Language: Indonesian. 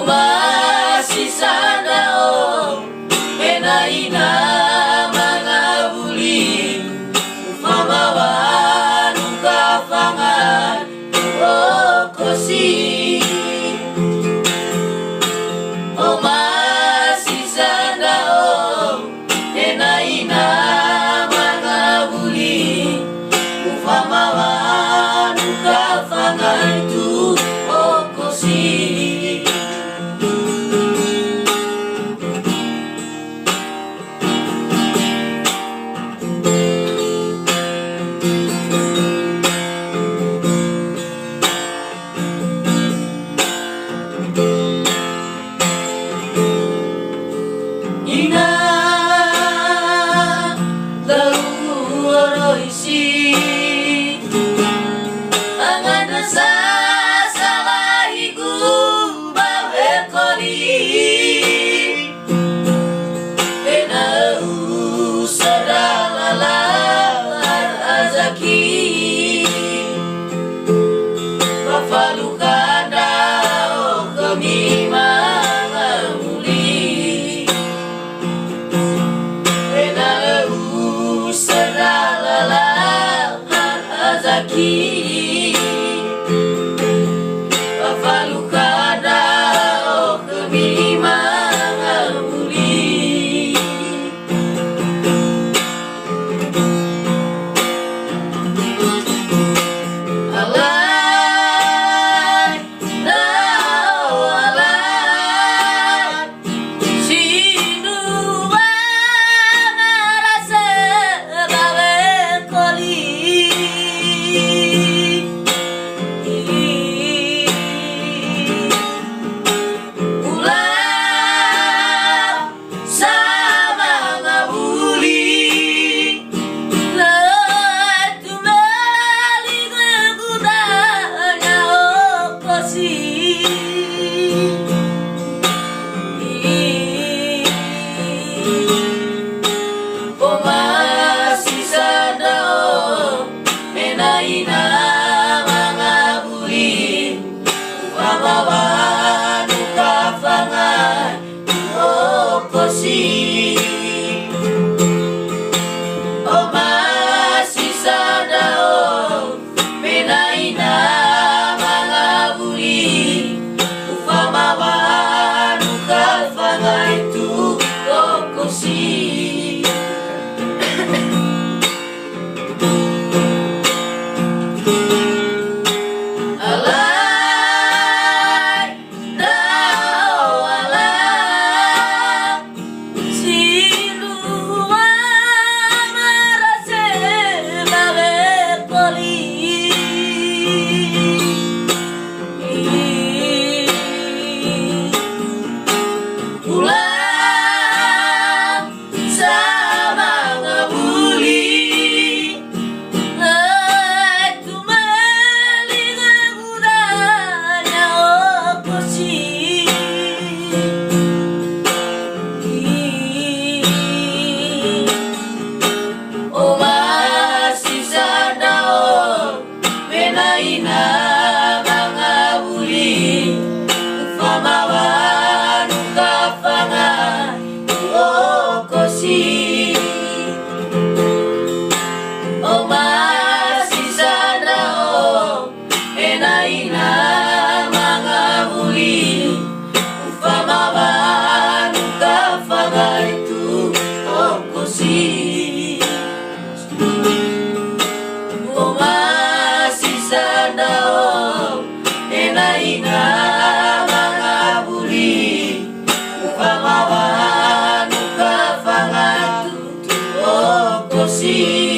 masih sana menaina mangabuli ufamawan ukafangan okosi masih sana menaina mangabuli ufamawan ukafangan tu okosi ina lau oroisi angana salahiku bawe koli pena usadalala azaki mafalukada o kami mangamuli pena usadalala azaki mafalukada o kami mangamuli alai nao alai sinua marase bawe koli ulah sama ngabuli letu meli gudanya okosi masih sada menaina mangabuli ufamawan ukafangan okosi masih sada menaina mangabuli ufamawan ukafangan tu okosi alai nao alai sinua marase bawe koli ulang sama ngabuli letu meli gudanya okosi masih sada menaina mangabuli ufamawan ukafangan okosi masih sada menaina mangabuli ufamawan ukafangan tu okosi masih sada menaina mangabuli ufamawan ukafangan tu okosi